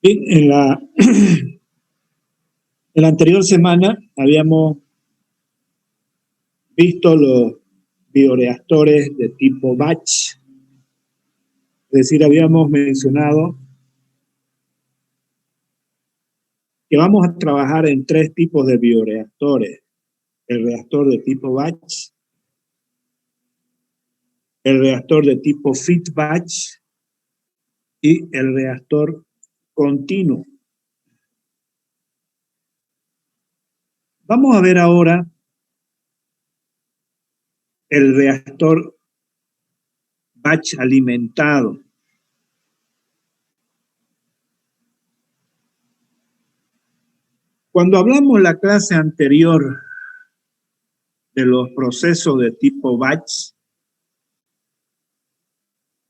En la, en la anterior semana habíamos visto los bioreactores de tipo batch, es decir, habíamos mencionado que vamos a trabajar en tres tipos de bioreactores: el reactor de tipo batch, el reactor de tipo feed batch y el reactor continuo. Vamos a ver ahora el reactor batch alimentado. Cuando hablamos en la clase anterior de los procesos de tipo batch,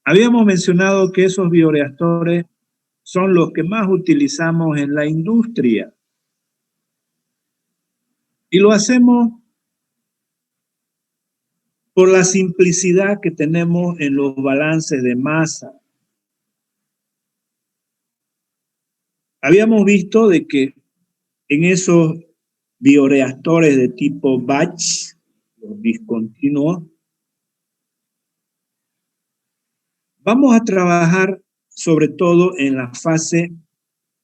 habíamos mencionado que esos bioreactores son los que más utilizamos en la industria. Y lo hacemos por la simplicidad que tenemos en los balances de masa. Habíamos visto de que en esos bioreactores de tipo batch, los discontinuos, vamos a trabajar sobre todo en la fase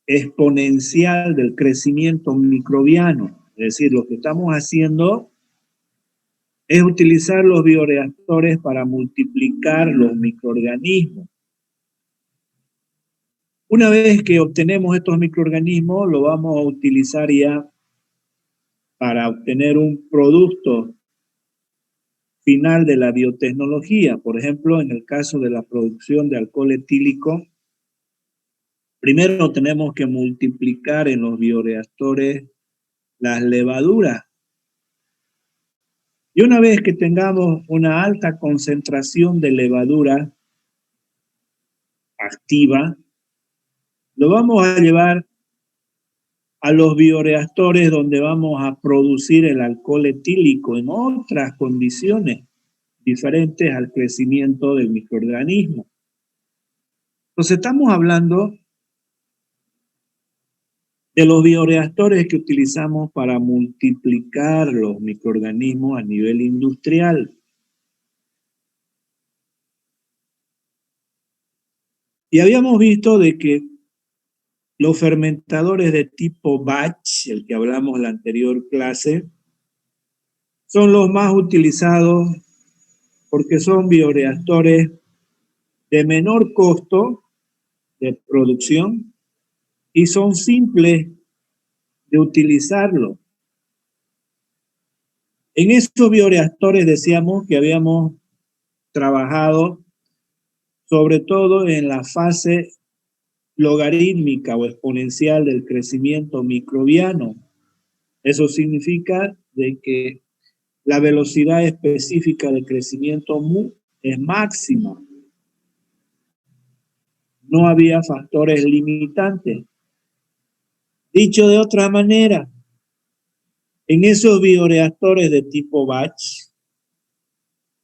exponencial del crecimiento microbiano. Es decir, lo que estamos haciendo es utilizar los bioreactores para multiplicar los microorganismos. Una vez que obtenemos estos microorganismos, lo vamos a utilizar ya para obtener un producto final de la biotecnología. Por ejemplo, en el caso de la producción de alcohol etílico, primero tenemos que multiplicar en los bioreactores las levaduras. Y una vez que tengamos una alta concentración de levadura activa, lo vamos a llevar a los bioreactores donde vamos a producir el alcohol etílico en otras condiciones diferentes al crecimiento del microorganismo. Entonces estamos hablando de los bioreactores que utilizamos para multiplicar los microorganismos a nivel industrial. Y habíamos visto de que los fermentadores de tipo batch, el que hablamos en la anterior clase, son los más utilizados porque son bioreactores de menor costo de producción y son simples de utilizarlo. En estos bioreactores decíamos que habíamos trabajado sobre todo en la fase logarítmica o exponencial del crecimiento microbiano. Eso significa de que la velocidad específica de crecimiento es máxima. No había factores limitantes. Dicho de otra manera, en esos bioreactores de tipo batch,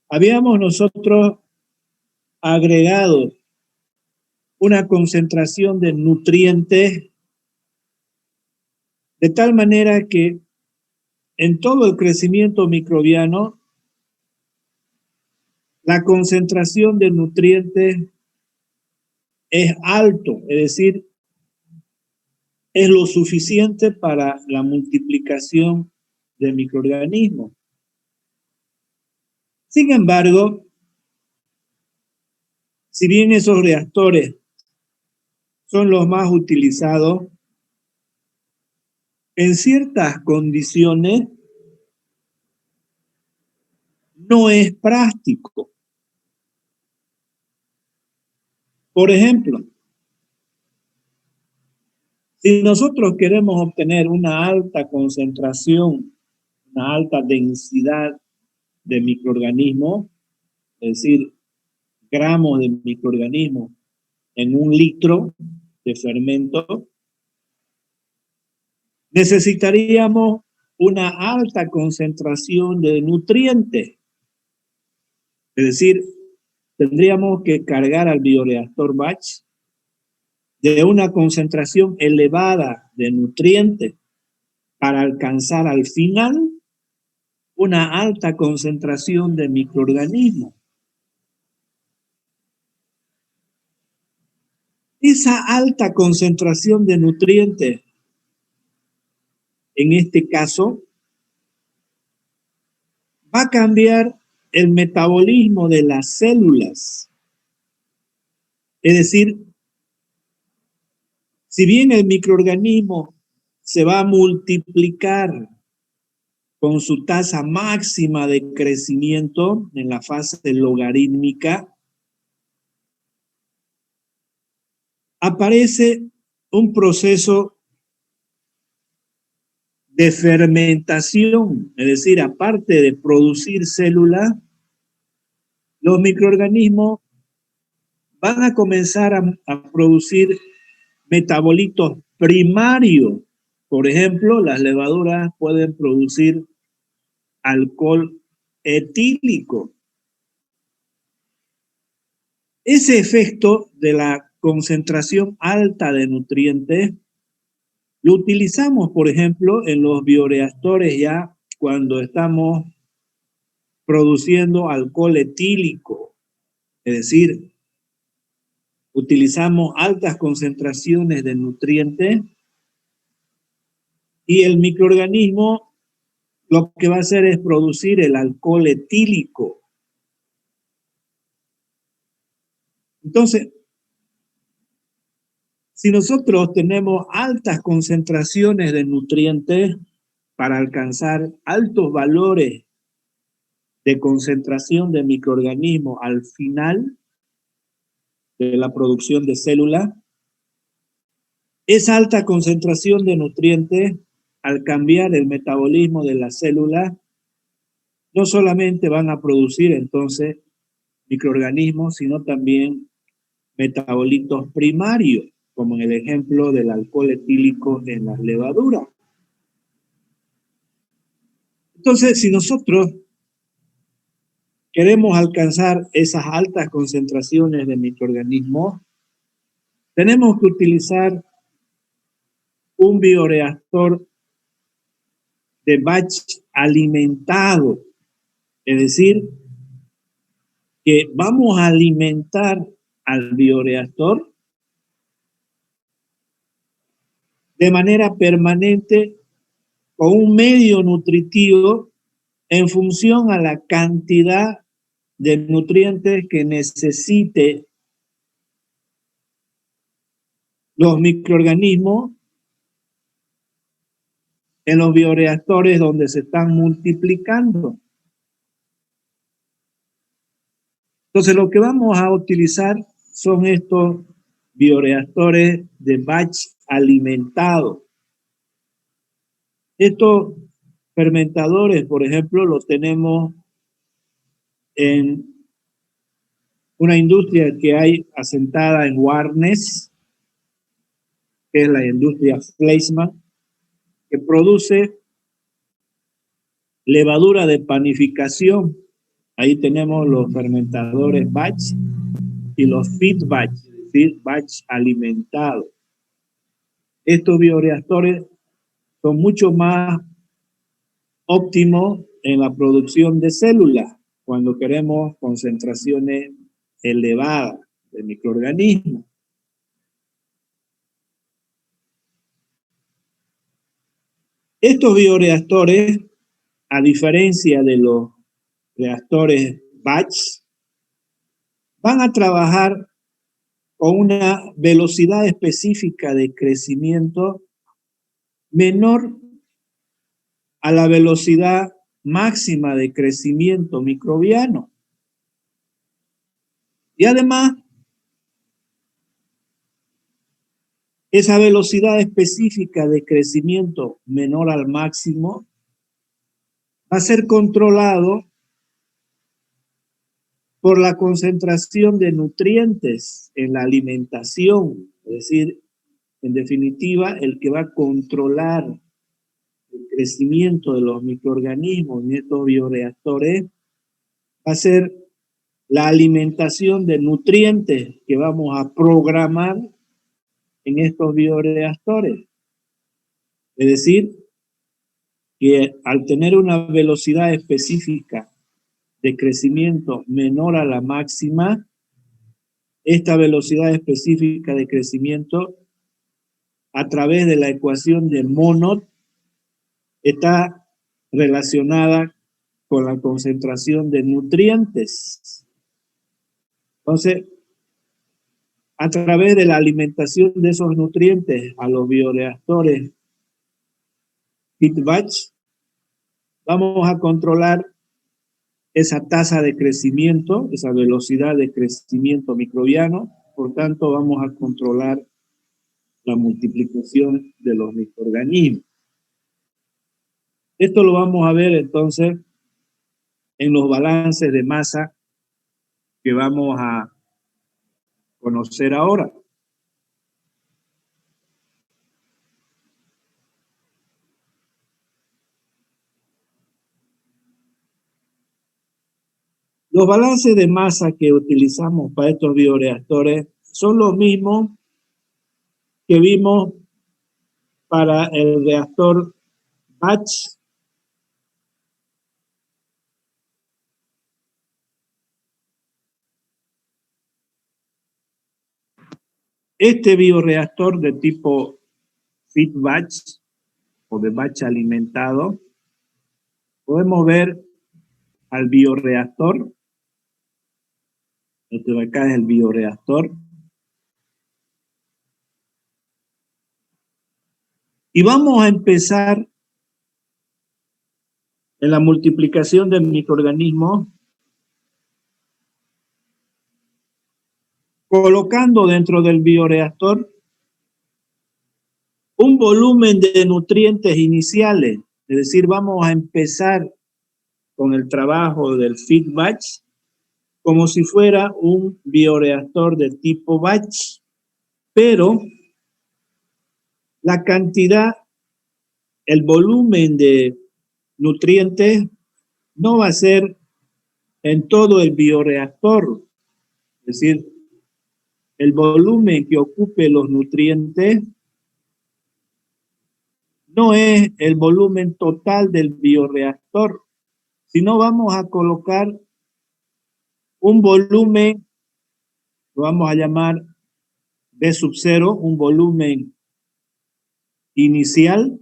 habíamos nosotros agregado una concentración de nutrientes de tal manera que en todo el crecimiento microbiano, la concentración de nutrientes es alto, es decir, es lo suficiente para la multiplicación de microorganismos. Sin embargo, si bien esos reactores son los más utilizados, en ciertas condiciones no es práctico. Por ejemplo, si nosotros queremos obtener una alta concentración, una alta densidad de microorganismos, es decir, gramos de microorganismos en un litro de fermento, necesitaríamos una alta concentración de nutrientes. Es decir, tendríamos que cargar al bioreactor batch de una concentración elevada de nutrientes para alcanzar al final una alta concentración de microorganismos. Esa alta concentración de nutrientes, en este caso, va a cambiar el metabolismo de las células. Es decir, si bien el microorganismo se va a multiplicar con su tasa máxima de crecimiento en la fase logarítmica, aparece un proceso de fermentación, es decir, aparte de producir células, los microorganismos van a comenzar a producir metabolitos primarios. Por ejemplo, las levaduras pueden producir alcohol etílico. Ese efecto de la concentración alta de nutrientes lo utilizamos, por ejemplo, en los bioreactores ya cuando estamos produciendo alcohol etílico. Es decir, utilizamos altas concentraciones de nutrientes y el microorganismo lo que va a hacer es producir el alcohol etílico. Entonces, si nosotros tenemos altas concentraciones de nutrientes para alcanzar altos valores de concentración de microorganismos al final de la producción de células, esa alta concentración de nutrientes, al cambiar el metabolismo de las células, no solamente van a producir entonces microorganismos, sino también metabolitos primarios, como en el ejemplo del alcohol etílico en las levaduras. Entonces, si nosotros queremos alcanzar esas altas concentraciones de microorganismos, tenemos que utilizar un bioreactor de batch alimentado, es decir, que vamos a alimentar al bioreactor de manera permanente con un medio nutritivo en función a la cantidad de nutrientes que necesite los microorganismos en los bioreactores donde se están multiplicando. Entonces, lo que vamos a utilizar son estos bioreactores de batch alimentado. Estos fermentadores, por ejemplo, los tenemos en una industria que hay asentada en Warnes, que es la industria Fleischmann, que produce levadura de panificación. Ahí tenemos los fermentadores batch y los feed batch, es decir, batch alimentado. Estos bioreactores son mucho más óptimos en la producción de células cuando queremos concentraciones elevadas de microorganismos. Estos bioreactores, a diferencia de los reactores batch, van a trabajar con una velocidad específica de crecimiento menor a la velocidad máxima de crecimiento microbiano. Y además, esa velocidad específica de crecimiento menor al máximo va a ser controlado por la concentración de nutrientes en la alimentación. Es decir, en definitiva, el que va a controlar el crecimiento de los microorganismos en estos bioreactores va a ser la alimentación de nutrientes que vamos a programar en estos bioreactores. Es decir, que al tener una velocidad específica de crecimiento menor a la máxima, esta velocidad específica de crecimiento a través de la ecuación de Monod está relacionada con la concentración de nutrientes. Entonces, a través de la alimentación de esos nutrientes a los bioreactores feed batch, vamos a controlar esa tasa de crecimiento, esa velocidad de crecimiento microbiano. Por tanto, vamos a controlar la multiplicación de los microorganismos. Esto lo vamos a ver entonces en los balances de masa que vamos a conocer ahora. Los balances de masa que utilizamos para estos bioreactores son los mismos que vimos para el reactor batch. Este bioreactor de tipo feed batch o de batch alimentado, podemos ver al bioreactor. Este de acá es el bioreactor. Y vamos a empezar en la multiplicación del microorganismo colocando dentro del bioreactor un volumen de nutrientes iniciales. Es decir, vamos a empezar con el trabajo del feed batch como si fuera un bioreactor de tipo batch, pero la cantidad, el volumen de nutrientes no va a ser en todo el bioreactor. Es decir, el volumen que ocupe los nutrientes no es el volumen total del bioreactor, sino vamos a colocar un volumen, lo vamos a llamar B sub 0, un volumen inicial,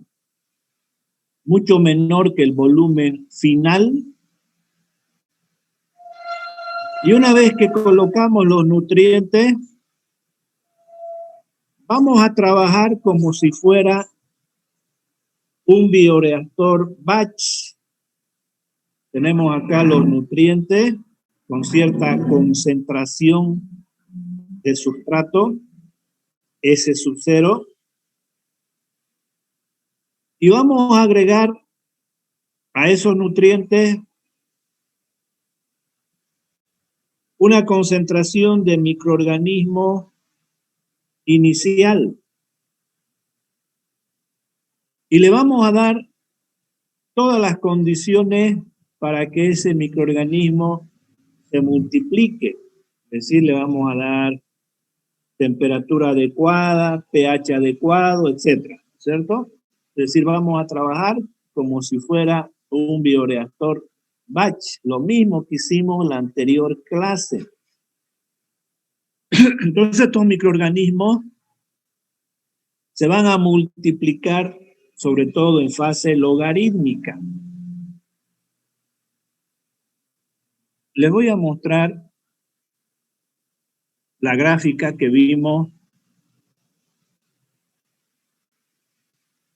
mucho menor que el volumen final. Y una vez que colocamos los nutrientes, vamos a trabajar como si fuera un bioreactor batch. Tenemos acá los nutrientes con cierta concentración de sustrato, S sub 0. Y vamos a agregar a esos nutrientes una concentración de microorganismos inicial. Y le vamos a dar todas las condiciones para que ese microorganismo se multiplique. Es decir, le vamos a dar temperatura adecuada, pH adecuado, etcétera, ¿cierto? Es decir, vamos a trabajar como si fuera un bioreactor batch, lo mismo que hicimos en la anterior clase. Entonces, estos microorganismos se van a multiplicar sobre todo en fase logarítmica. Les voy a mostrar la gráfica que vimos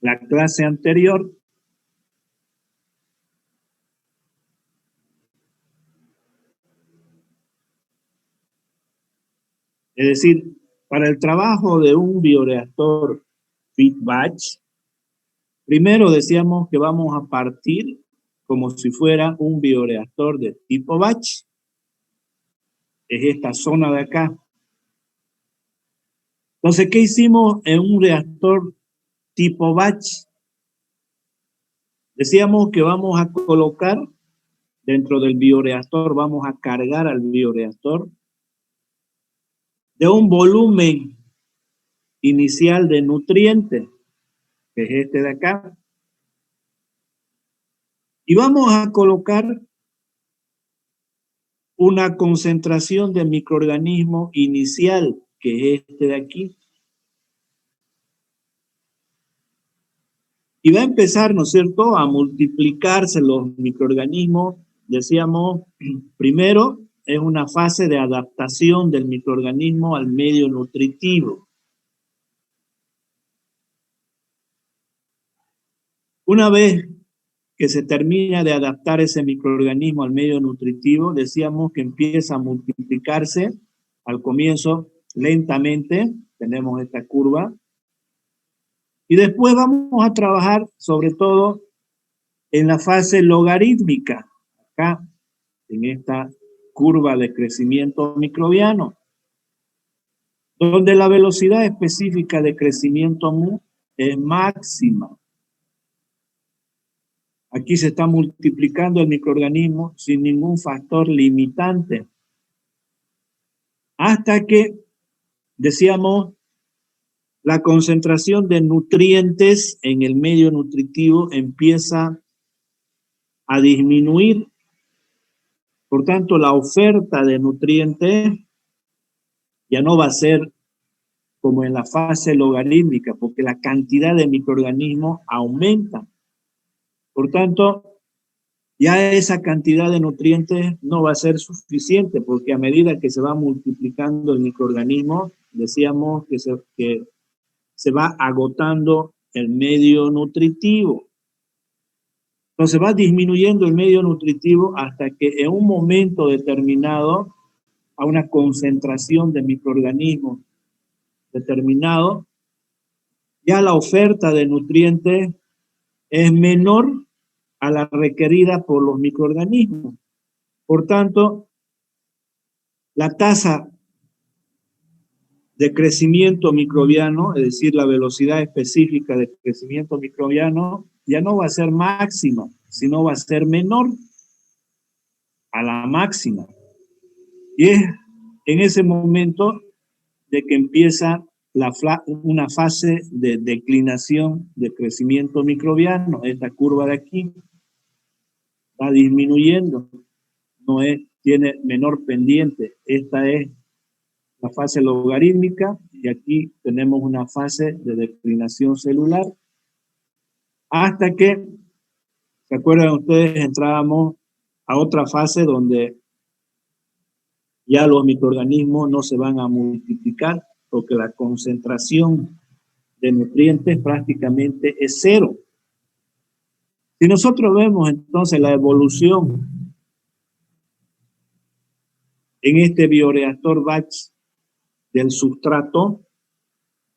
la clase anterior. Es decir, para el trabajo de un bioreactor feed batch, primero decíamos que vamos a partir como si fuera un bioreactor de tipo batch. Es esta zona de acá. Entonces, ¿qué hicimos en un reactor tipo batch? Decíamos que vamos a colocar dentro del bioreactor, vamos a cargar al bioreactor de un volumen inicial de nutrientes, que es este de acá. Y vamos a colocar una concentración de microorganismo inicial, que es este de aquí. Y va a empezar, ¿no es cierto?, a multiplicarse los microorganismos. Decíamos, primero es una fase de adaptación del microorganismo al medio nutritivo. Una vez que se termina de adaptar ese microorganismo al medio nutritivo, decíamos que empieza a multiplicarse al comienzo lentamente, tenemos esta curva, y después vamos a trabajar sobre todo en la fase logarítmica, acá, en esta curva de crecimiento microbiano, donde la velocidad específica de crecimiento mu es máxima. Aquí se está multiplicando el microorganismo sin ningún factor limitante. Hasta que, decíamos, la concentración de nutrientes en el medio nutritivo empieza a disminuir. Por tanto, la oferta de nutrientes ya no va a ser como en la fase logarítmica, porque la cantidad de microorganismos aumenta. Por tanto, ya esa cantidad de nutrientes no va a ser suficiente, porque a medida que se va multiplicando el microorganismo, decíamos que se va agotando el medio nutritivo. Entonces va disminuyendo el medio nutritivo hasta que en un momento determinado, a una concentración de microorganismos determinado, ya la oferta de nutrientes es menor a la requerida por los microorganismos. Por tanto, la tasa de crecimiento microbiano, es decir, la velocidad específica de crecimiento microbiano, ya no va a ser máxima, sino va a ser menor a la máxima. Y es en ese momento de que empieza una fase de declinación de crecimiento microbiano. Esta curva de aquí va disminuyendo, tiene menor pendiente. Esta es la fase logarítmica y aquí tenemos una fase de declinación celular hasta que, ¿se acuerdan ustedes? Entrábamos a otra fase donde ya los microorganismos no se van a multiplicar porque la concentración de nutrientes prácticamente es cero. Si nosotros vemos entonces la evolución en este bioreactor batch del sustrato,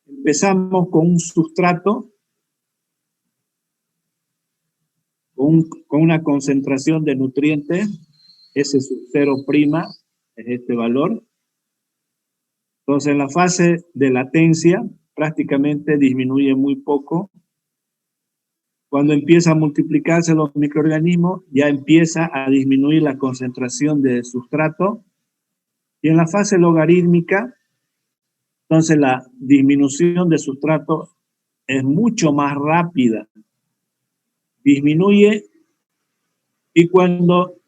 empezamos con un sustrato con una concentración de nutrientes, S sub 0' es este valor. Entonces en la fase de latencia prácticamente disminuye muy poco. Cuando empieza a multiplicarse los microorganismos, ya empieza a disminuir la concentración de sustrato. Y en la fase logarítmica, entonces la disminución de sustrato es mucho más rápida. Disminuye y cuando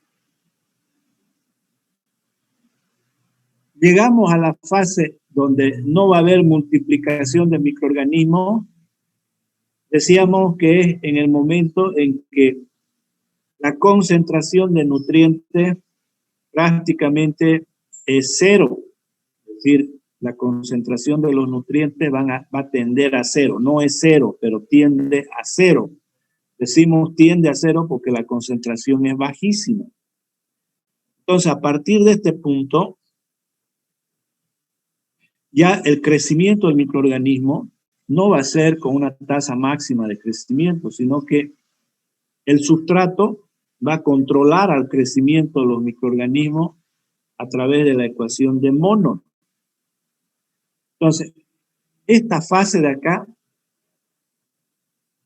llegamos a la fase donde no va a haber multiplicación de microorganismos, decíamos que es en el momento en que la concentración de nutrientes prácticamente es cero. Es decir, la concentración de los nutrientes va a tender a cero. No es cero, pero tiende a cero. Decimos tiende a cero porque la concentración es bajísima. Entonces, a partir de este punto, ya el crecimiento del microorganismo no va a ser con una tasa máxima de crecimiento, sino que el sustrato va a controlar al crecimiento de los microorganismos a través de la ecuación de Monod. Entonces, esta fase de acá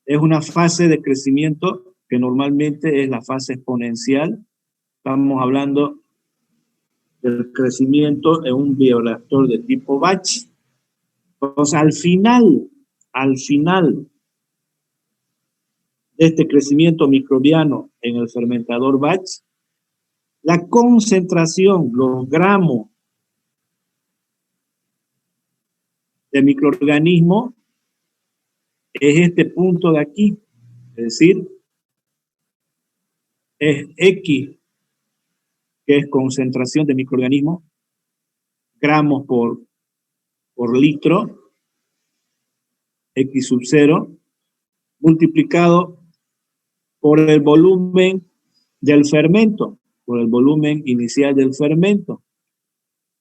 es una fase de crecimiento que normalmente es la fase exponencial. Estamos hablando del crecimiento en un bioreactor de tipo batch. Entonces, al final de este crecimiento microbiano en el fermentador batch, la concentración, los gramos de microorganismo es este punto de aquí, es decir, es X, que es concentración de microorganismo, gramos por litro, X sub 0, multiplicado por el volumen del fermento, por el volumen inicial del fermento.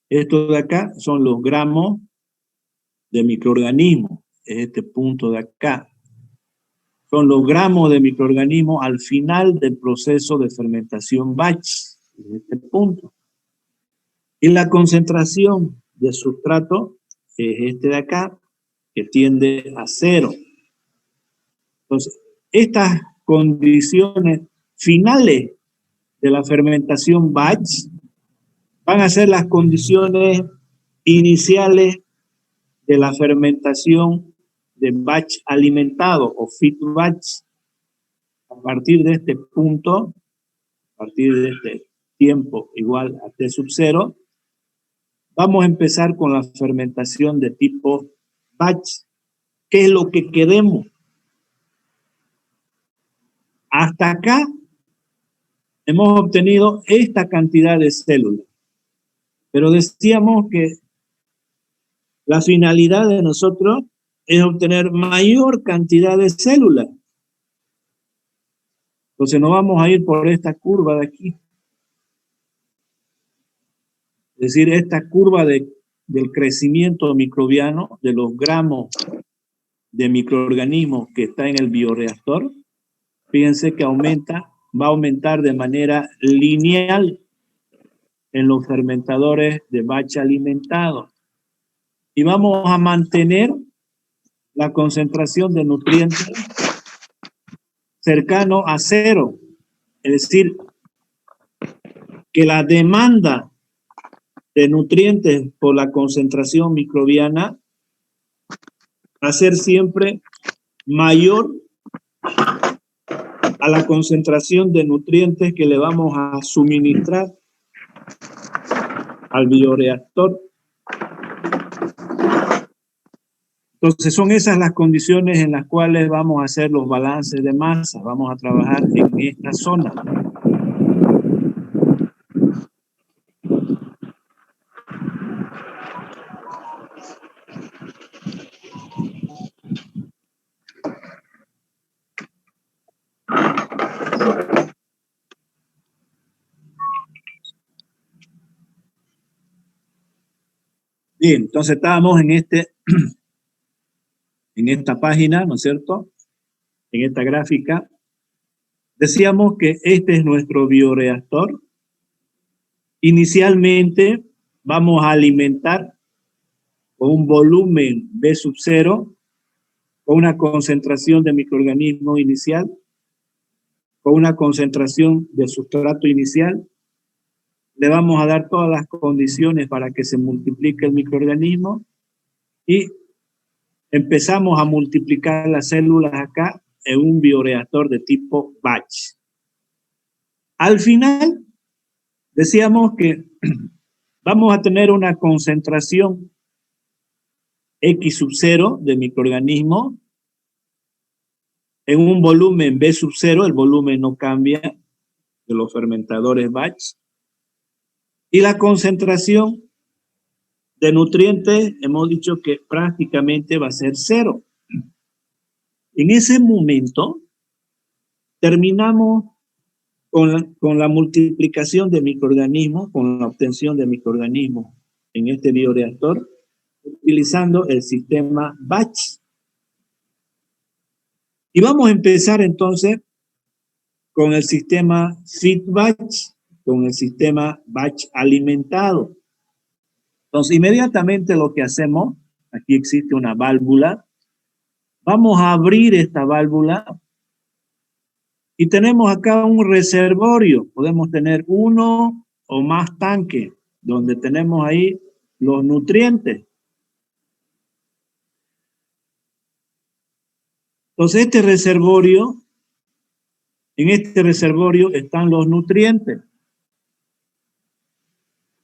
Esto de acá son los gramos de microorganismos, es este punto de acá. Son los gramos de microorganismos al final del proceso de fermentación batch, en este punto. Y la concentración de sustrato es este de acá, que tiende a 0. Entonces, estas condiciones finales de la fermentación batch van a ser las condiciones iniciales de la fermentación de batch alimentado o feed batch. A partir de este punto, a partir de este tiempo igual a T sub 0, vamos a empezar con la fermentación de tipo batch. ¿Qué es lo que queremos? Hasta acá hemos obtenido esta cantidad de células, pero decíamos que la finalidad de nosotros es obtener mayor cantidad de células. Entonces nos vamos a ir por esta curva de aquí. Es decir, esta curva del crecimiento microbiano, de los gramos de microorganismos que está en el bioreactor, fíjense que va a aumentar de manera lineal en los fermentadores de batch alimentados. Y vamos a mantener la concentración de nutrientes cercano a 0. Es decir, que la demanda de nutrientes por la concentración microbiana va a ser siempre mayor a la concentración de nutrientes que le vamos a suministrar al bioreactor. Entonces son esas las condiciones en las cuales vamos a hacer los balances de masa. Vamos a trabajar en esta zona. Bien, entonces estábamos en esta página, ¿no es cierto? En esta gráfica. Decíamos que este es nuestro bioreactor. Inicialmente vamos a alimentar con un volumen B sub 0, con una concentración de microorganismo inicial, con una concentración de sustrato inicial. Le vamos a dar todas las condiciones para que se multiplique el microorganismo y empezamos a multiplicar las células acá en un bioreactor de tipo batch. Al final, decíamos que vamos a tener una concentración X sub 0 de microorganismo en un volumen B sub 0, el volumen no cambia de los fermentadores batch, y la concentración de nutrientes hemos dicho que prácticamente va a ser 0. En ese momento terminamos con la multiplicación de microorganismos, con la obtención de microorganismos en este bioreactor, utilizando el sistema batch. Y vamos a empezar entonces con el sistema feed batch, con el sistema batch alimentado. Entonces, inmediatamente lo que hacemos, aquí existe una válvula, vamos a abrir esta válvula y tenemos acá un reservorio. Podemos tener uno o más tanques donde tenemos ahí los nutrientes. Entonces, en este reservorio están los nutrientes.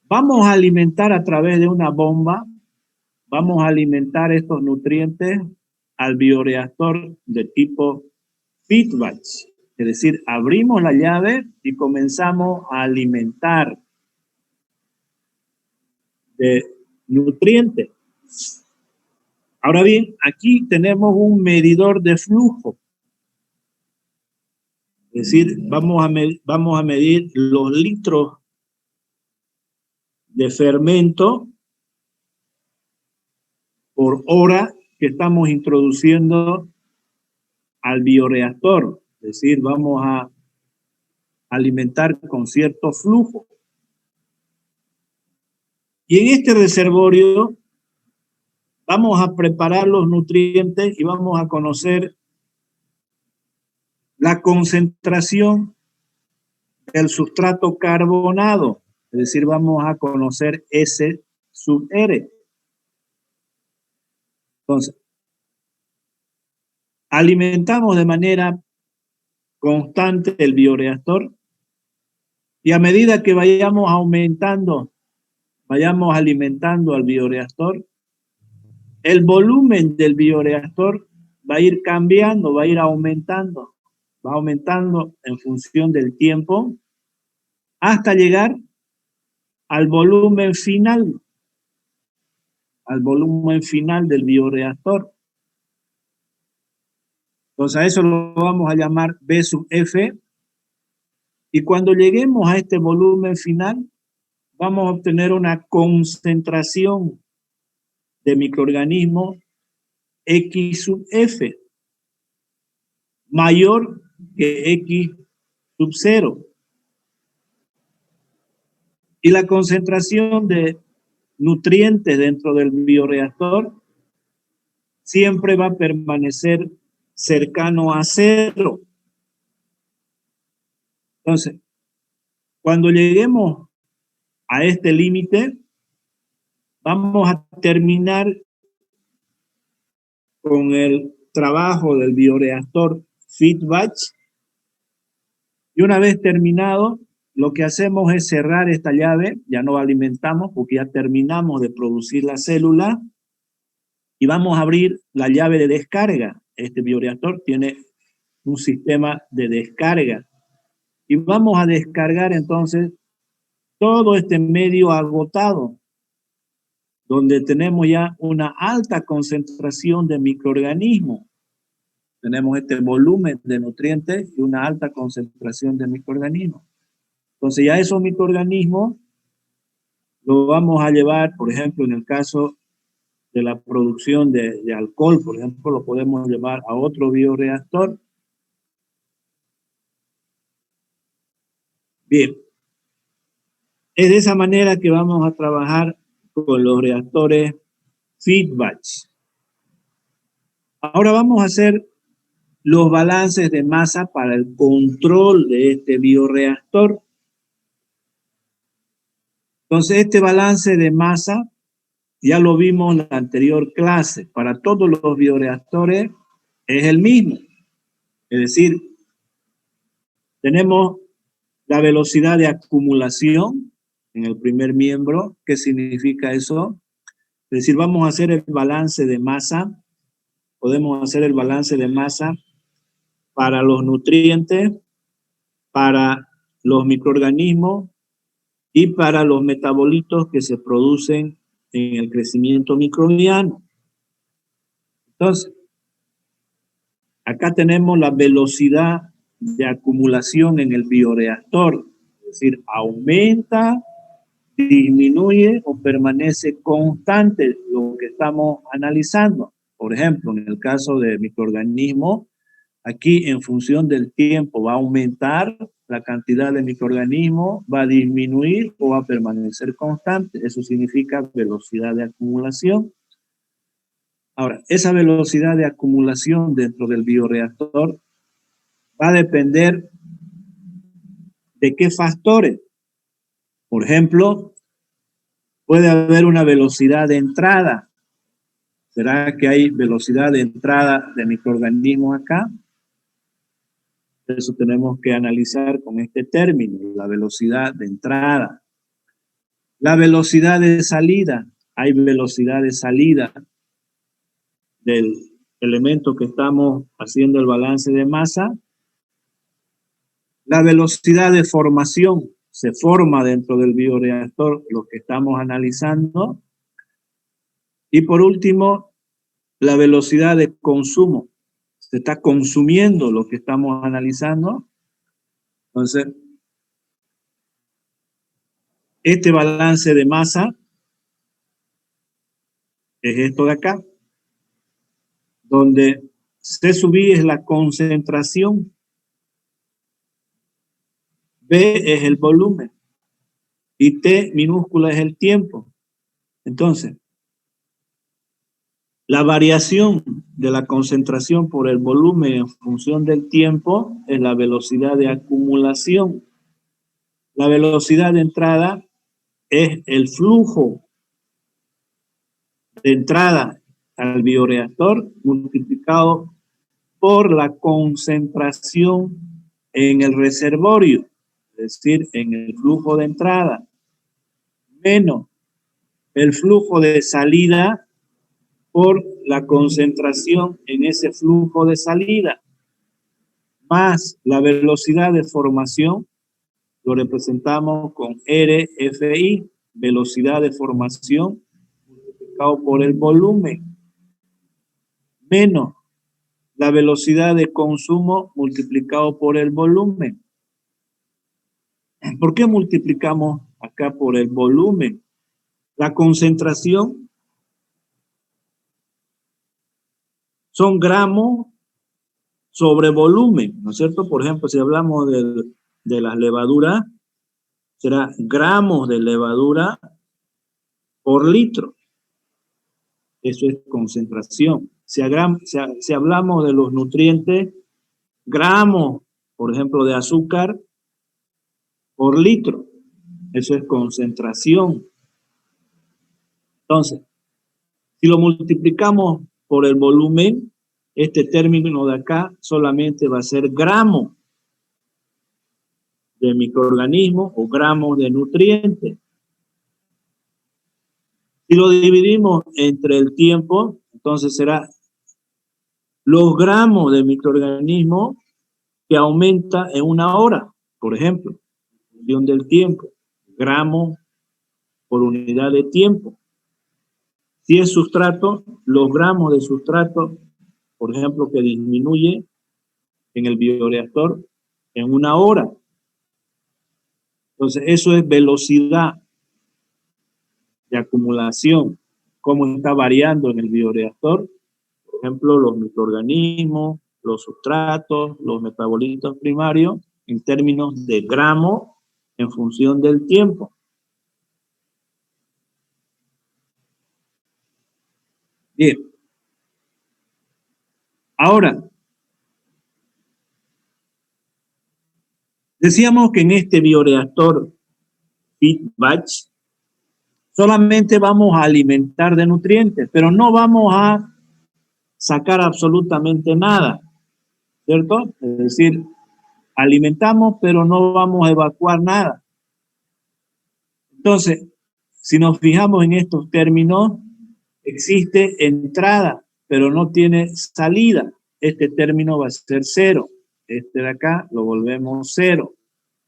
Vamos a alimentar a través de una bomba, vamos a alimentar estos nutrientes al bioreactor de tipo feedbatch. Es decir, abrimos la llave y comenzamos a alimentar de nutrientes. Ahora bien, aquí tenemos un medidor de flujo. Es decir, vamos a medir los litros de fermento por hora que estamos introduciendo al bioreactor. Es decir, vamos a alimentar con cierto flujo. Y en este reservorio vamos a preparar los nutrientes y vamos a conocer la concentración del sustrato carbonado. Es decir, vamos a conocer S sub R. Entonces, alimentamos de manera constante el bioreactor y a medida que vayamos alimentando al bioreactor, el volumen del bioreactor va a ir cambiando, va a ir aumentando. Va aumentando en función del tiempo hasta llegar al volumen final del bioreactor. Entonces a eso lo vamos a llamar B sub F. Y cuando lleguemos a este volumen final, vamos a obtener una concentración de microorganismos X sub F mayor que X sub 0. Y la concentración de nutrientes dentro del bioreactor siempre va a permanecer cercano a 0. Entonces, cuando lleguemos a este límite, vamos a terminar con el trabajo del bioreactor feedbatch. Y una vez terminado, lo que hacemos es cerrar esta llave, ya no alimentamos porque ya terminamos de producir la célula y vamos a abrir la llave de descarga. Este bioreactor tiene un sistema de descarga y vamos a descargar entonces todo este medio agotado, donde tenemos ya una alta concentración de microorganismos. Tenemos este volumen de nutrientes y una alta concentración de microorganismos. Entonces ya esos microorganismos los vamos a llevar, por ejemplo, en el caso de la producción de alcohol, por ejemplo, lo podemos llevar a otro bioreactor. Bien, es de esa manera que vamos a trabajar con los reactores feedbatch. Ahora vamos a hacer los balances de masa para el control de este bioreactor. Entonces, este balance de masa ya lo vimos en la anterior clase. Para todos los bioreactores es el mismo. Es decir, tenemos la velocidad de acumulación en el primer miembro. ¿Qué significa eso? Es decir, vamos a hacer el balance de masa. Podemos hacer el balance de masa para los nutrientes, para los microorganismos y para los metabolitos que se producen en el crecimiento microbiano. Entonces, acá tenemos la velocidad de acumulación en el bioreactor, es decir, aumenta, disminuye o permanece constante lo que estamos analizando. Por ejemplo, en el caso de microorganismos, aquí en función del tiempo va a aumentar la cantidad de microorganismos, va a disminuir o va a permanecer constante. Eso significa velocidad de acumulación. Ahora, esa velocidad de acumulación dentro del bioreactor va a depender de qué factores. Por ejemplo, puede haber una velocidad de entrada. ¿Será que hay velocidad de entrada de microorganismos acá? Eso tenemos que analizar con este término, la velocidad de entrada. La velocidad de salida. Hay velocidad de salida del elemento que estamos haciendo el balance de masa. La velocidad de formación. Se forma dentro del bioreactor lo que estamos analizando. Y por último, la velocidad de consumo. Se está consumiendo lo que estamos analizando. Entonces, este balance de masa es esto de acá, donde C sub I es la concentración, B es el volumen y T minúscula es el tiempo. Entonces, la variación de la concentración por el volumen en función del tiempo es la velocidad de acumulación. La velocidad de entrada es el flujo de entrada al bioreactor multiplicado por la concentración en el reservorio, es decir, en el flujo de entrada, menos el flujo de salida por la concentración en ese flujo de salida, más la velocidad de formación, lo representamos con RFI, velocidad de formación, multiplicado por el volumen, menos la velocidad de consumo multiplicado por el volumen. ¿Por qué multiplicamos acá por el volumen? La concentración son gramos sobre volumen, ¿no es cierto? Por ejemplo, si hablamos de las levaduras, será gramos de levadura por litro. Eso es concentración. Si hablamos de los nutrientes, gramos, por ejemplo, de azúcar por litro. Eso es concentración. Entonces, si lo multiplicamos por el volumen, este término de acá solamente va a ser gramos de microorganismos o gramos de nutrientes. Si lo dividimos entre el tiempo, entonces será los gramos de microorganismos que aumenta en una hora, por ejemplo, en función del tiempo, gramos por unidad de tiempo. Si es sustrato, los gramos de sustrato, por ejemplo, que disminuye en el bioreactor en una hora. Entonces, eso es velocidad de acumulación, cómo está variando en el bioreactor. Por ejemplo, los microorganismos, los sustratos, los metabolitos primarios, en términos de gramos en función del tiempo. Bien. Ahora, decíamos que en este bioreactor feed batch solamente vamos a alimentar de nutrientes, pero no vamos a sacar absolutamente nada, ¿cierto? Es decir, alimentamos, pero no vamos a evacuar nada. Entonces, si nos fijamos en estos términos, existe entrada, pero no tiene salida. Este término va a ser cero. Este de acá lo volvemos cero.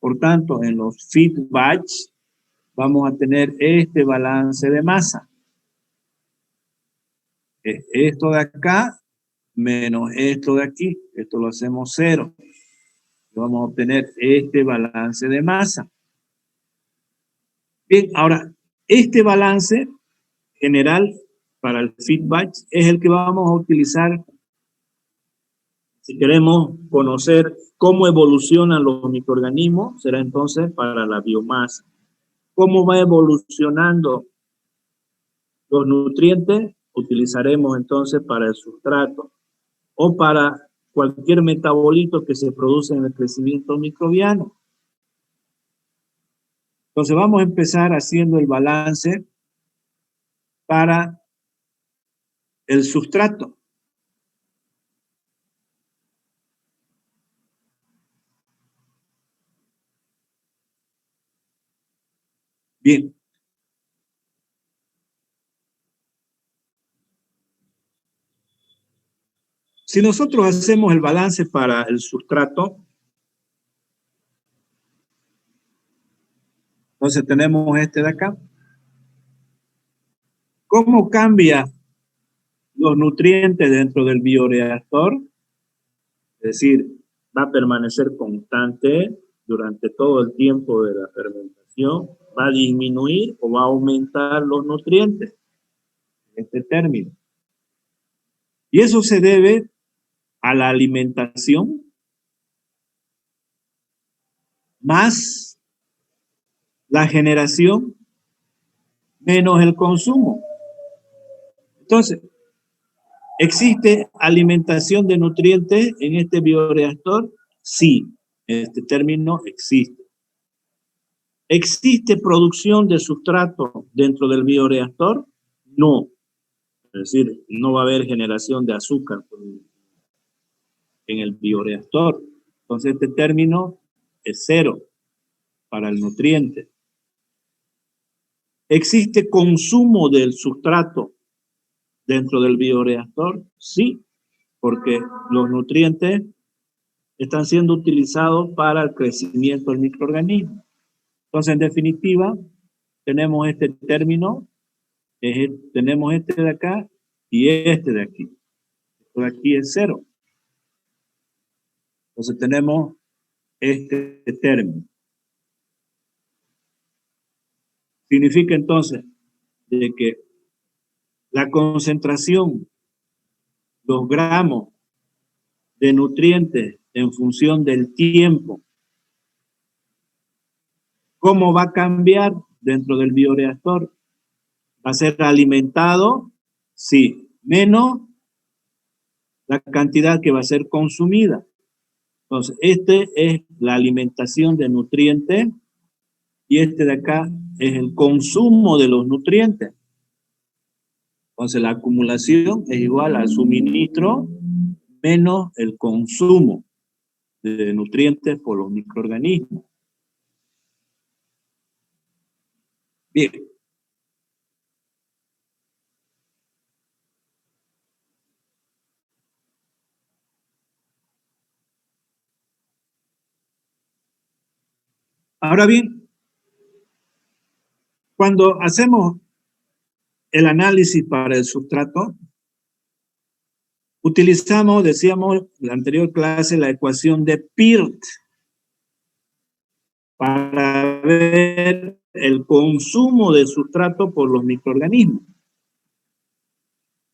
Por tanto, en los feed batch vamos a tener este balance de masa. Esto de acá menos esto de aquí. Esto lo hacemos cero. Vamos a obtener este balance de masa. Bien, ahora, este balance general para el feed batch es el que vamos a utilizar si queremos conocer cómo evolucionan los microorganismos. Será entonces para la biomasa. ¿Cómo va evolucionando los nutrientes? Utilizaremos entonces para el sustrato o para cualquier metabolito que se produce en el crecimiento microbiano. Entonces vamos a empezar haciendo el balance para el sustrato. Bien. Si nosotros hacemos el balance para el sustrato, entonces tenemos este de acá. ¿Cómo cambia los nutrientes dentro del bioreactor? Es decir, va a permanecer constante durante todo el tiempo de la fermentación, va a disminuir o va a aumentar los nutrientes, este término. Y eso se debe a la alimentación más la generación menos el consumo. Entonces, ¿existe alimentación de nutrientes en este bioreactor? Sí, este término existe. ¿Existe producción de sustrato dentro del bioreactor? No. Es decir, no va a haber generación de azúcar en el bioreactor. Entonces, este término es cero para el nutriente. ¿Existe consumo del sustrato dentro del bioreactor? Sí, porque los nutrientes están siendo utilizados para el crecimiento del microorganismo. Entonces, en definitiva, tenemos este término, tenemos este de acá y este de aquí. Esto de aquí es cero. Entonces, tenemos este término. Significa entonces de que la concentración, los gramos de nutrientes en función del tiempo, ¿cómo va a cambiar dentro del bioreactor? ¿Va a ser alimentado? Sí, menos la cantidad que va a ser consumida. Entonces, este es la alimentación de nutrientes y este de acá es el consumo de los nutrientes. Entonces, la acumulación es igual al suministro menos el consumo de nutrientes por los microorganismos. Bien. Ahora bien, cuando hacemos el análisis para el sustrato, utilizamos, decíamos en la anterior clase, la ecuación de Peart para ver el consumo de sustrato por los microorganismos.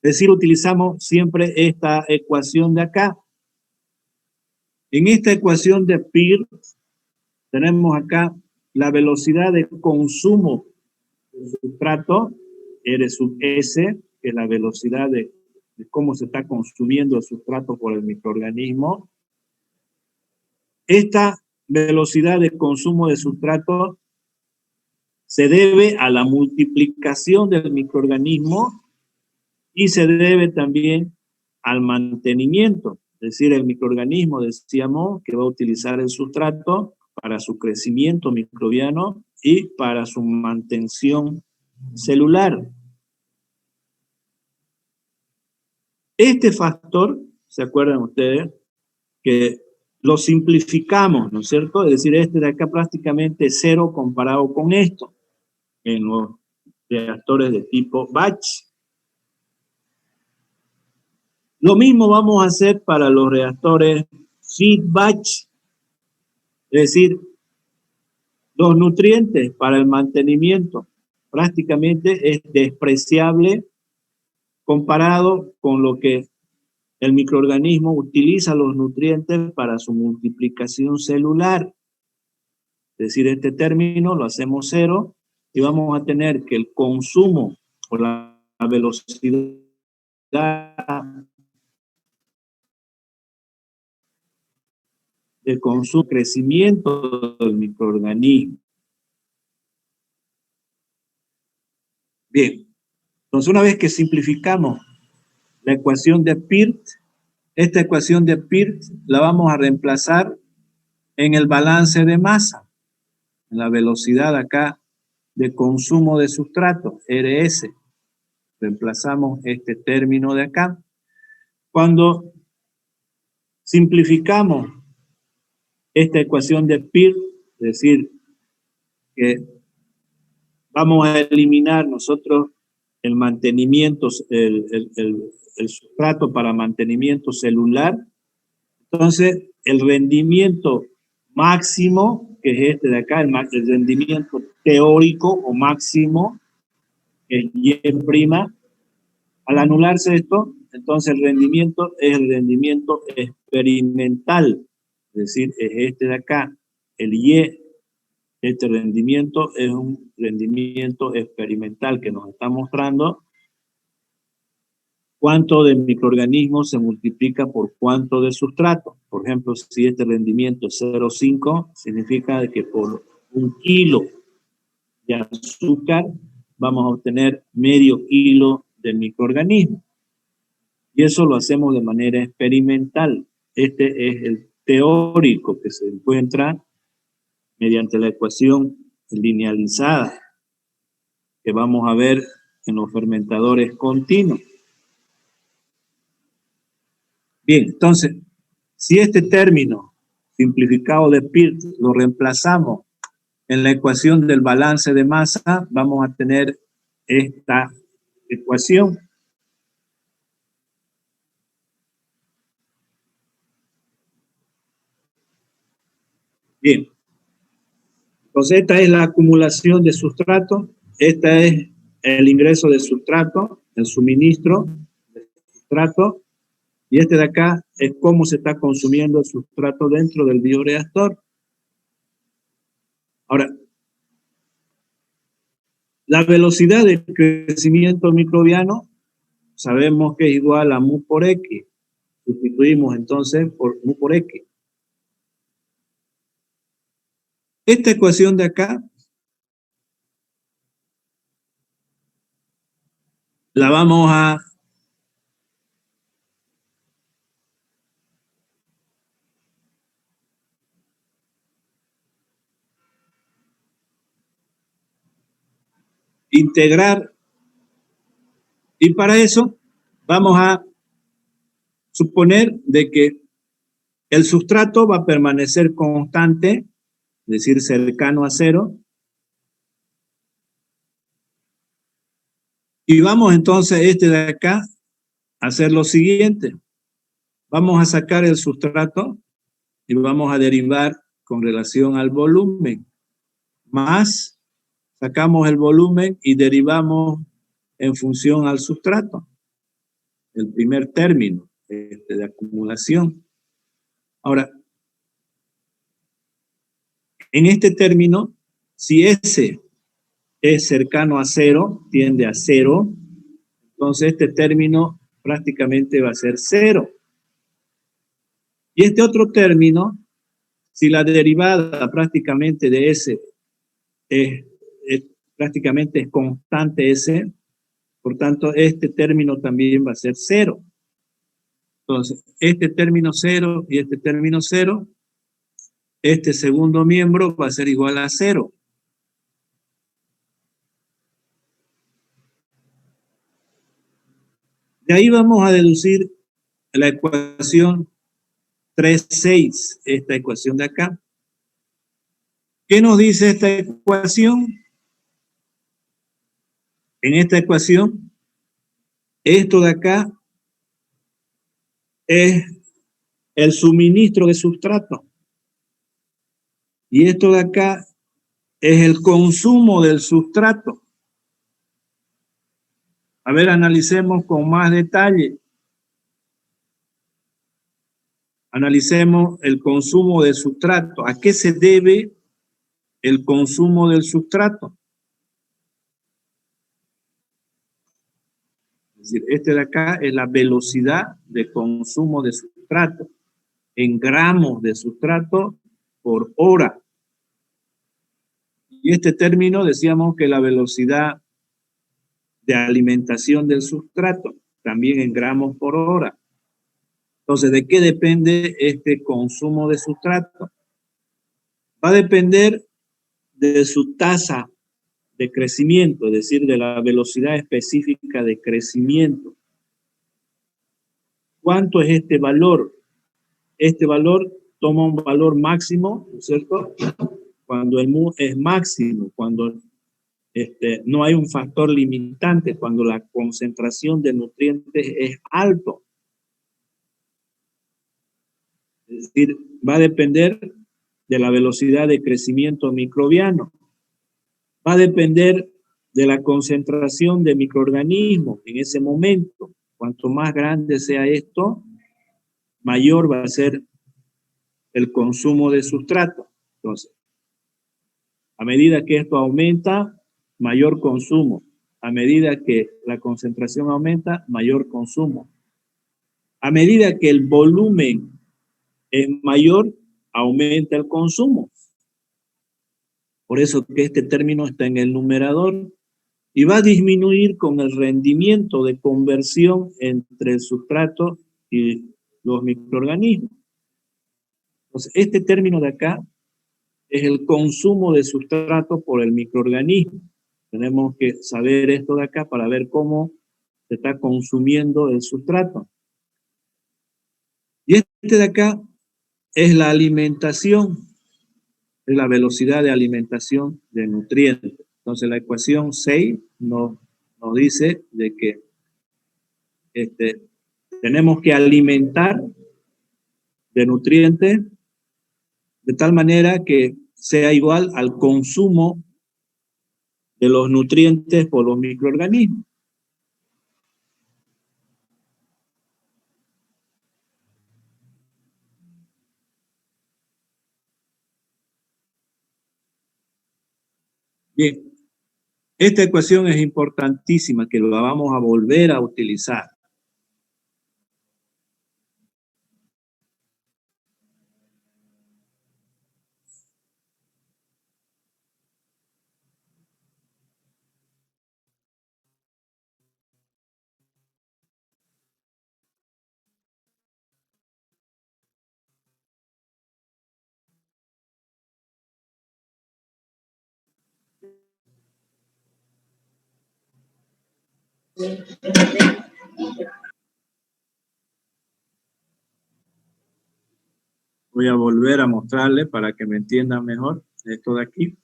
Es decir, utilizamos siempre esta ecuación de acá. En esta ecuación de Peart tenemos acá la velocidad de consumo del sustrato, R sub S, que es la velocidad de cómo se está consumiendo el sustrato por el microorganismo. Esta velocidad de consumo de sustrato se debe a la multiplicación del microorganismo y se debe también al mantenimiento. Es decir, el microorganismo, decíamos, que va a utilizar el sustrato para su crecimiento microbiano y para su mantención celular. Este factor, ¿se acuerdan ustedes? Que lo simplificamos, ¿no es cierto? Es decir, este de acá prácticamente es cero comparado con esto en los reactores de tipo batch. Lo mismo vamos a hacer para los reactores feed batch, es decir, los nutrientes para el mantenimiento prácticamente es despreciable comparado con lo que el microorganismo utiliza los nutrientes para su multiplicación celular. Es decir, este término lo hacemos cero y vamos a tener que el consumo o la velocidad de consumo, crecimiento del microorganismo. Bien, entonces una vez que simplificamos la ecuación de Peirce. Esta ecuación de Peirce la vamos a reemplazar en el balance de masa, en la velocidad acá de consumo de sustrato, RS. Reemplazamos este término de acá. Cuando simplificamos esta ecuación de Peirce, es decir, que vamos a eliminar nosotros el mantenimiento, el sustrato para mantenimiento celular. Entonces, el rendimiento máximo, que es este de acá, el rendimiento teórico o máximo, que es Y', al anularse esto, entonces el rendimiento es el rendimiento experimental, es decir, es este de acá, el Y. Este rendimiento es un rendimiento experimental que nos está mostrando cuánto de microorganismos se multiplica por cuánto de sustrato. Por ejemplo, si este rendimiento es 0,5, significa que por 1 kilo de azúcar vamos a obtener medio kilo de microorganismos. Y eso lo hacemos de manera experimental. Este es el teórico que se encuentra mediante la ecuación linealizada que vamos a ver en los fermentadores continuos. Bien, entonces, si este término simplificado de Peirce lo reemplazamos en la ecuación del balance de masa, vamos a tener esta ecuación. Bien, entonces esta es la acumulación de sustrato, esta es el ingreso de sustrato, el suministro de sustrato, y este de acá es cómo se está consumiendo el sustrato dentro del bioreactor. Ahora, la velocidad de crecimiento microbiano sabemos que es igual a mu por X. Sustituimos entonces por mu por X. Esta ecuación de acá la vamos a integrar, y para eso vamos a suponer de que el sustrato va a permanecer constante, es decir, cercano a cero, y vamos entonces este de acá a hacer lo siguiente. Vamos a sacar el sustrato y vamos a derivar con relación al volumen, más sacamos el volumen y derivamos en función al sustrato, el primer término de acumulación. Ahora, en este término, si S es cercano a cero, tiende a cero, entonces este término prácticamente va a ser cero. Y este otro término, si la derivada prácticamente de S prácticamente es constante S, por tanto este término también va a ser cero. Entonces, este término cero y este término cero, este segundo miembro va a ser igual a cero. De ahí vamos a deducir la ecuación 3,6, esta ecuación de acá. ¿Qué nos dice esta ecuación? En esta ecuación, esto de acá es el suministro de sustrato. Y esto de acá es el consumo del sustrato. A ver, analicemos con más detalle. Analicemos el consumo del sustrato. ¿A qué se debe el consumo del sustrato? Es decir, este de acá es la velocidad de consumo de sustrato en gramos de sustrato por hora. Y este término decíamos que la velocidad de alimentación del sustrato. también en gramos por hora. Entonces, ¿de qué depende este consumo de sustrato? Va a depender de su tasa de crecimiento, es decir, de la velocidad específica de crecimiento. ¿Cuánto es este valor? Este valor toma un valor máximo, ¿no es cierto? Cuando el mu es máximo, cuando no hay un factor limitante, cuando la concentración de nutrientes es alto. Es decir, va a depender de la velocidad de crecimiento microbiano. Va a depender de la concentración de microorganismos en ese momento. Cuanto más grande sea esto, mayor va a ser el consumo de sustrato. Entonces, a medida que esto aumenta, mayor consumo. A medida que la concentración aumenta, mayor consumo. A medida que el volumen es mayor, aumenta el consumo. Por eso que este término está en el numerador y va a disminuir con el rendimiento de conversión entre el sustrato y los microorganismos. Entonces, este término de acá es el consumo de sustrato por el microorganismo. Tenemos que saber esto de acá para ver cómo se está consumiendo el sustrato. Y este de acá es la alimentación, es la velocidad de alimentación de nutrientes. Entonces la ecuación 6 nos dice de que tenemos que alimentar de nutrientes de tal manera que sea igual al consumo de los nutrientes por los microorganismos. Bien, esta ecuación es importantísima, que la vamos a volver a utilizar. Voy a volver a mostrarle para que me entiendan mejor esto de aquí.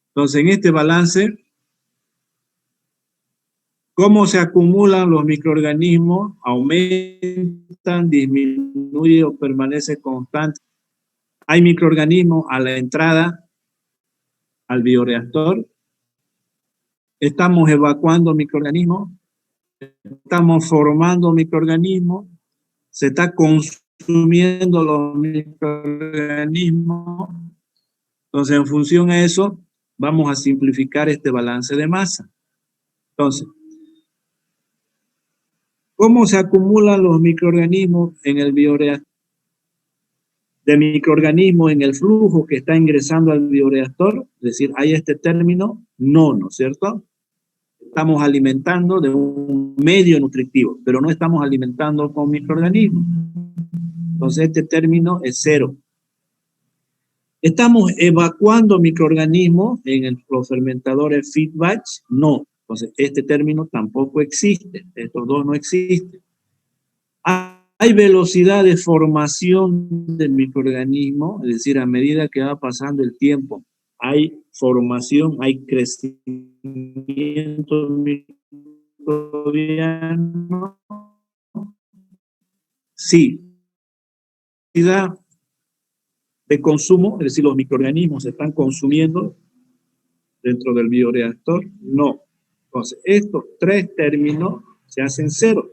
Entonces, en este balance, ¿cómo se acumulan los microorganismos? ¿Aumentan, disminuyen o permanecen constantes? Hay microorganismos a la entrada al bioreactor. Estamos evacuando microorganismos. Estamos formando microorganismos. Se está consumiendo los microorganismos. Entonces, en función a eso, vamos a simplificar este balance de masa. Entonces, ¿cómo se acumulan los microorganismos en el bioreactor? De microorganismos en el flujo que está ingresando al bioreactor, es decir, hay este término, ¿no es cierto? Estamos alimentando de un medio nutritivo, pero no estamos alimentando con microorganismos. Entonces, este término es 0. ¿Estamos evacuando microorganismos en los fermentadores feedback? No. Entonces, este término tampoco existe. Estos dos no existen. Hay velocidad de formación del microorganismo, es decir, a medida que va pasando el tiempo, hay formación, hay crecimiento microbiano. Sí. Velocidad de consumo, es decir, los microorganismos se están consumiendo dentro del bioreactor, no. Entonces, estos tres términos se hacen 0.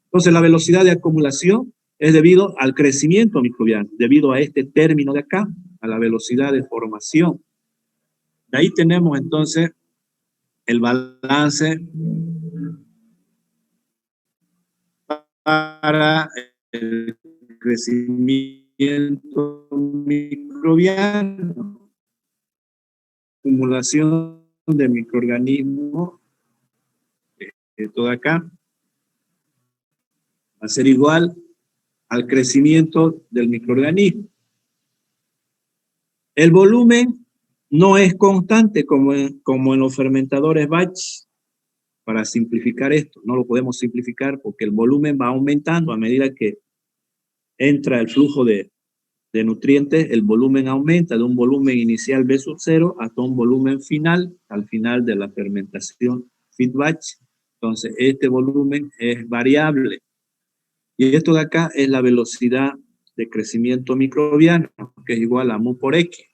Entonces, la velocidad de acumulación es debido al crecimiento microbiano, debido a este término de acá, a la velocidad de formación. De ahí tenemos entonces el balance para el crecimiento microbiano, acumulación de microorganismos esto de acá, va a ser igual al crecimiento del microorganismo. El volumen no es constante como en los fermentadores batch. Para simplificar esto, no lo podemos simplificar porque el volumen va aumentando a medida que entra el flujo de nutrientes, el volumen aumenta de un volumen inicial B sub 0 hasta un volumen final, al final de la fermentación feed batch. Entonces, este volumen es variable. Y esto de acá es la velocidad de crecimiento microbiano, que es igual a mu por X.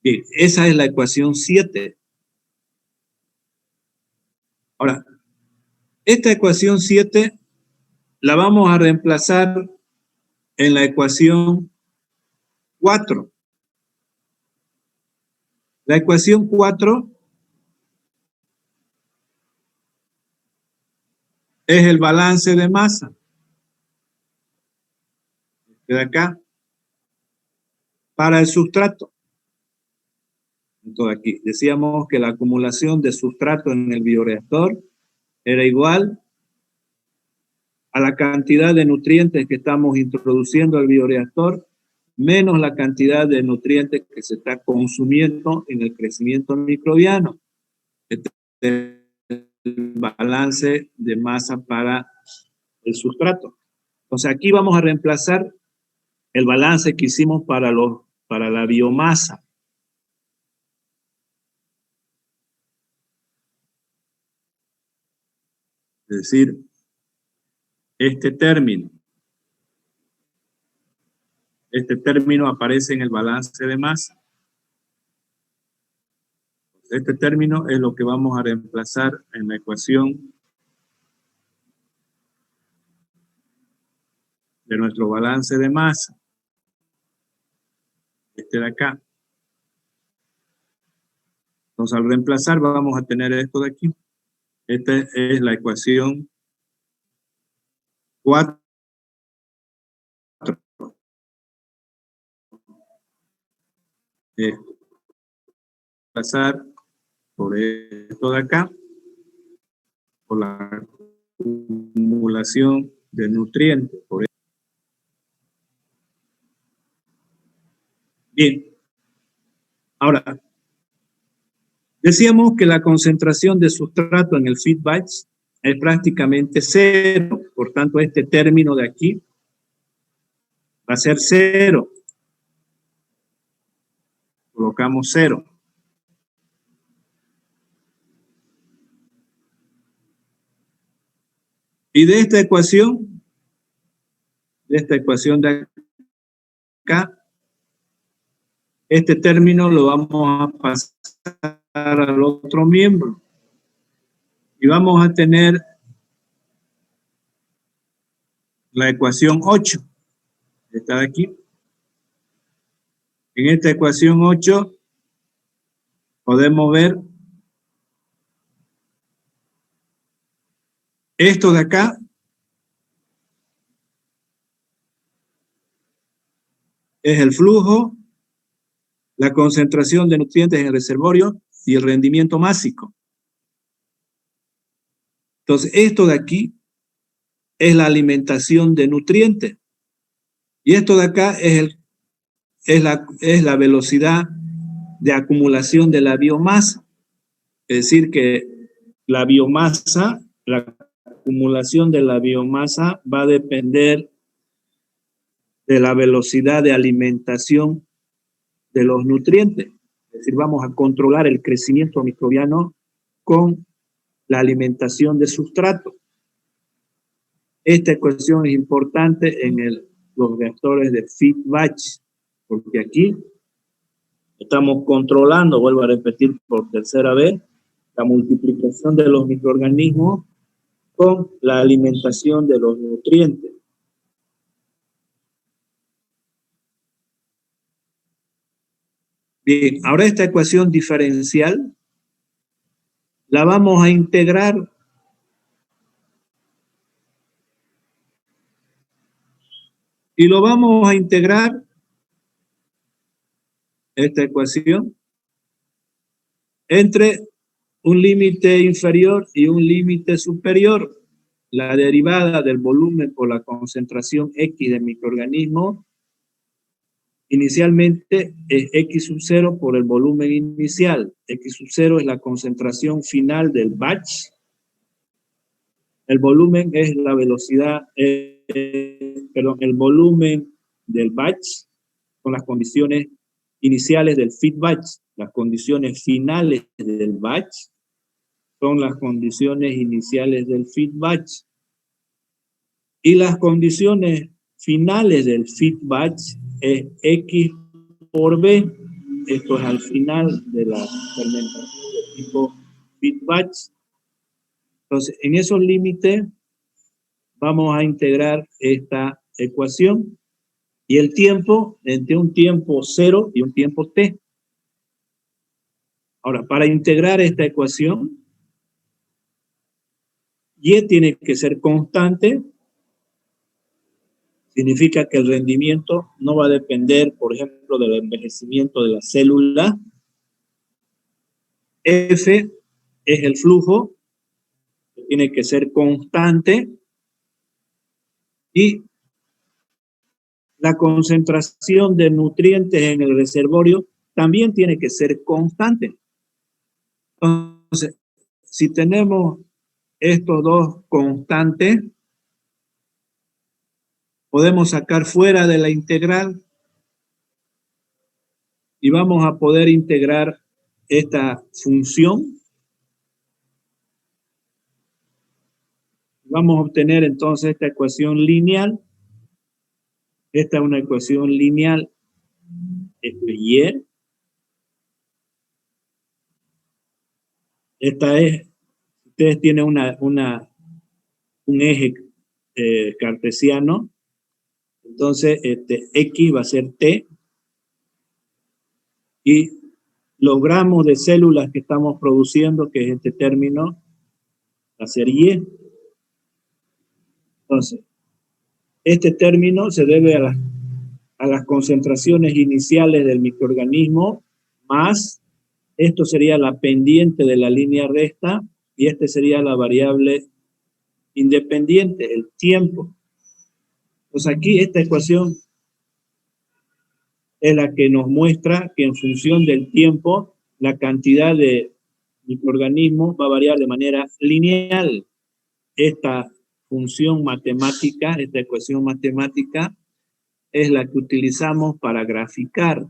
Bien, esa es la ecuación 7. Ahora, esta ecuación 7 la vamos a reemplazar en la ecuación 4. La ecuación 4 es el balance de masa. De acá. Para el sustrato. Entonces aquí decíamos que la acumulación de sustrato en el bioreactor era igual a la cantidad de nutrientes que estamos introduciendo al bioreactor menos la cantidad de nutrientes que se está consumiendo en el crecimiento microbiano. Este es el balance de masa para el sustrato. Entonces aquí vamos a reemplazar el balance que hicimos para la biomasa. Es decir, este término aparece en el balance de masa. Este término es lo que vamos a reemplazar en la ecuación de nuestro balance de masa. Este de acá. Entonces, al reemplazar vamos a tener esto de aquí. Esta es la ecuación 4. Pasar por esto de acá, por la acumulación de nutrientes. Bien. Ahora, decíamos que la concentración de sustrato en el feed batch es prácticamente cero. Por tanto, este término de aquí va a ser cero. Colocamos 0. Y de esta ecuación de acá, este término lo vamos a pasar al otro miembro. Y vamos a tener la ecuación 8. Está de aquí. En esta ecuación 8 podemos ver esto de acá es el flujo, la concentración de nutrientes en el reservorio y el rendimiento másico. Entonces, esto de aquí es la alimentación de nutrientes. Y esto de acá es la velocidad de acumulación de la biomasa. Es decir, que la biomasa, la acumulación de la biomasa va a depender de la velocidad de alimentación de los nutrientes. Es decir, vamos a controlar el crecimiento microbiano con la alimentación de sustrato. Esta ecuación es importante en los reactores de feed batch, porque aquí estamos controlando, vuelvo a repetir por tercera vez, la multiplicación de los microorganismos con la alimentación de los nutrientes. Bien, ahora esta ecuación diferencial la vamos a integrar y lo vamos a integrar esta ecuación entre un límite inferior y un límite superior. La derivada del volumen por la concentración X de microorganismo inicialmente es X sub 0 por el volumen inicial. X sub 0 es la concentración final del batch. El volumen es la velocidad, el volumen del batch con las condiciones iniciales del feed batch. Las condiciones finales del batch son las condiciones iniciales del feed batch. Y las condiciones finales del feed batch es X por B. Esto es al final de la fermentación de tipo feed batch. Entonces, en esos límites vamos a integrar esta ecuación y el tiempo entre un tiempo 0 y un tiempo t. Ahora, para integrar esta ecuación, y tiene que ser constante. Significa que el rendimiento no va a depender, por ejemplo, del envejecimiento de la célula. F es el flujo, que tiene que ser constante. Y la concentración de nutrientes en el reservorio también tiene que ser constante. Entonces, si tenemos estos dos constantes, podemos sacar fuera de la integral y vamos a poder integrar esta función. Vamos a obtener entonces esta ecuación lineal. Esta es una ecuación lineal. Esto es Y. Esta es, ustedes tienen un eje cartesiano. Entonces, X va a ser T. Y los gramos de células que estamos produciendo, que es este término, va a ser Y. Entonces, este término se debe a las concentraciones iniciales del microorganismo, más esto sería la pendiente de la línea recta, y este sería la variable independiente, el tiempo. Pues aquí esta ecuación es la que nos muestra que en función del tiempo, la cantidad de microorganismos va a variar de manera lineal. Esta función matemática, esta ecuación matemática, es la que utilizamos para graficar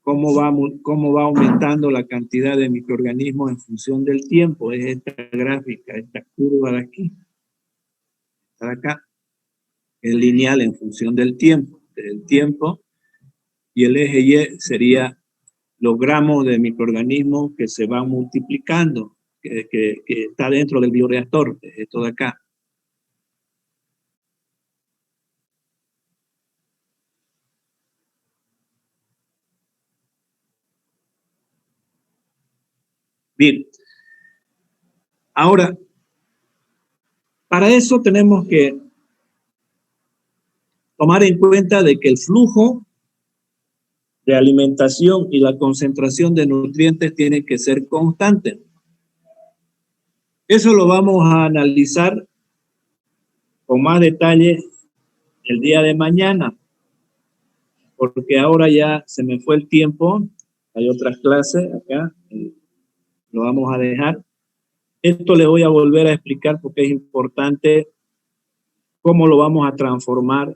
cómo va aumentando la cantidad de microorganismos en función del tiempo. Es esta gráfica, esta curva de aquí, esta de acá, es lineal en función del tiempo. Y el eje Y sería los gramos de microorganismos que se van multiplicando, que está dentro del bioreactor, esto de acá. Bien. Ahora, para eso tenemos que tomar en cuenta de que el flujo de alimentación y la concentración de nutrientes tienen que ser constantes. Eso lo vamos a analizar con más detalle el día de mañana, porque ahora ya se me fue el tiempo. Hay otras clases acá, lo vamos a dejar. Esto le voy a volver a explicar porque es importante cómo lo vamos a transformar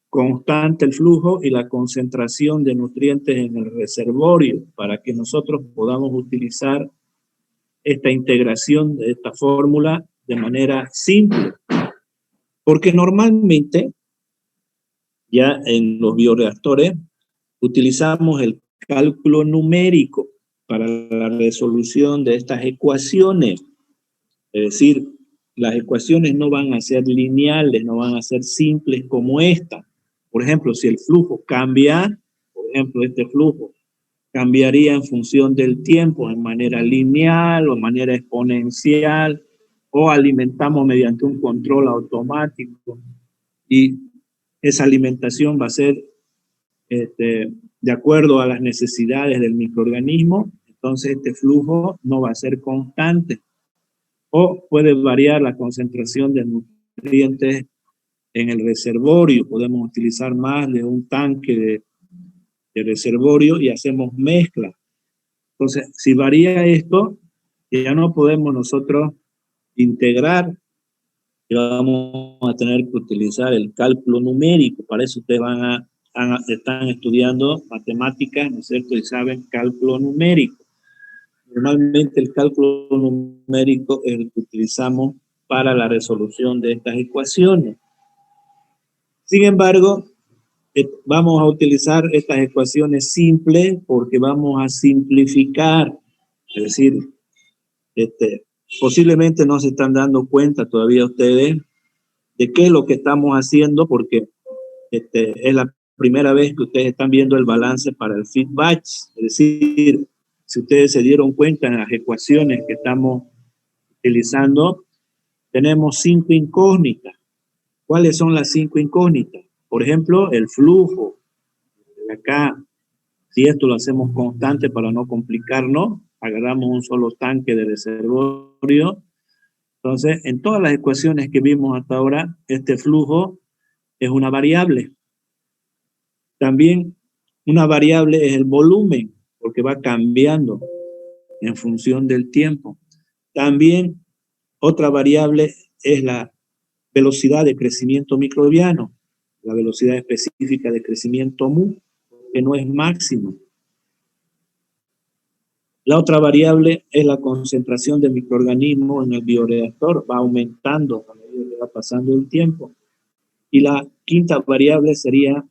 constante el flujo y la concentración de nutrientes en el reservorio para que nosotros podamos utilizar esta integración de esta fórmula de manera simple. Porque normalmente ya en los bioreactores utilizamos el cálculo numérico para la resolución de estas ecuaciones. Es decir, las ecuaciones no van a ser lineales, no van a ser simples como esta. Por ejemplo, si el flujo cambia, por ejemplo, este flujo cambiaría en función del tiempo, en manera lineal o en manera exponencial, o alimentamos mediante un control automático. Y esa alimentación va a ser de acuerdo a las necesidades del microorganismo. entonces este flujo no va a ser constante. O puede variar la concentración de nutrientes en el reservorio. Podemos utilizar más de un tanque de reservorio y hacemos mezcla. Entonces, si varía esto, ya no podemos nosotros integrar, y vamos a tener que utilizar el cálculo numérico. Para eso ustedes están estudiando matemáticas, ¿no es cierto? Y saben cálculo numérico. Normalmente el cálculo numérico es el que utilizamos para la resolución de estas ecuaciones. Sin embargo, vamos a utilizar estas ecuaciones simples porque vamos a simplificar. Es decir, posiblemente no se están dando cuenta todavía ustedes de qué es lo que estamos haciendo, porque es la primera vez que ustedes están viendo el balance para el feedback. Es decir, si ustedes se dieron cuenta en las ecuaciones que estamos utilizando, tenemos 5 incógnitas. ¿Cuáles son las 5 incógnitas? Por ejemplo, el flujo. Acá, si esto lo hacemos constante para no complicarnos, agarramos un solo tanque de reservorio. Entonces, en todas las ecuaciones que vimos hasta ahora, este flujo es una variable. También una variable es el volumen, porque va cambiando en función del tiempo. También otra variable es la velocidad de crecimiento microbiano, la velocidad específica de crecimiento mu, que no es máximo. La otra variable es la concentración de microorganismos en el bioreactor, va aumentando a medida que va pasando el tiempo. Y la quinta variable sería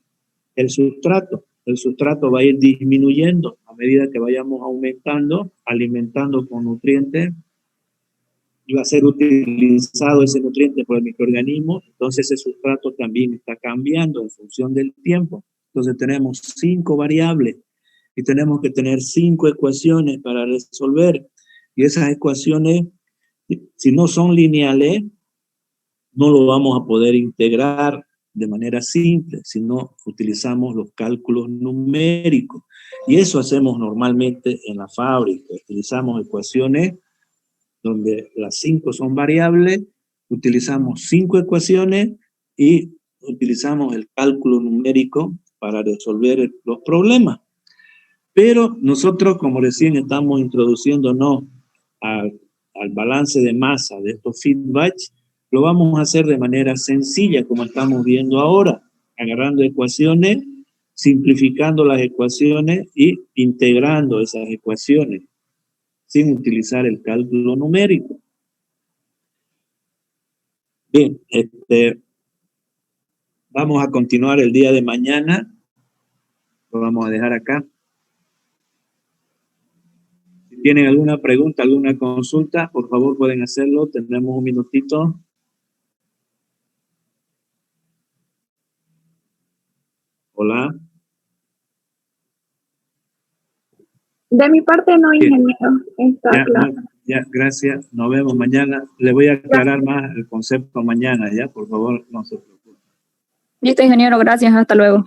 el sustrato. El sustrato va a ir disminuyendo a medida que vayamos aumentando, alimentando con nutrientes, y va a ser utilizado ese nutriente por el microorganismo, entonces ese sustrato también está cambiando en función del tiempo. Entonces tenemos 5 variables y tenemos que tener 5 ecuaciones para resolver. Y esas ecuaciones, si no son lineales, no lo vamos a poder integrar de manera simple, si no utilizamos los cálculos numéricos. Y eso hacemos normalmente en la fábrica. Utilizamos ecuaciones donde las 5 son variables, utilizamos 5 ecuaciones y utilizamos el cálculo numérico para resolver los problemas. Pero nosotros, como recién estamos introduciéndonos al balance de masa de estos feedbacks, lo vamos a hacer de manera sencilla, como estamos viendo ahora, agarrando ecuaciones, simplificando las ecuaciones y integrando esas ecuaciones sin utilizar el cálculo numérico. Bien, vamos a continuar el día de mañana. Lo vamos a dejar acá. Si tienen alguna pregunta, alguna consulta, por favor pueden hacerlo. Tenemos un minutito. Hola. De mi parte no, ingeniero. Está claro. Ya, gracias. Nos vemos mañana. Le voy a aclarar más el concepto mañana, ¿ya? Por favor, no se preocupen. Listo, ingeniero. Gracias. Hasta luego.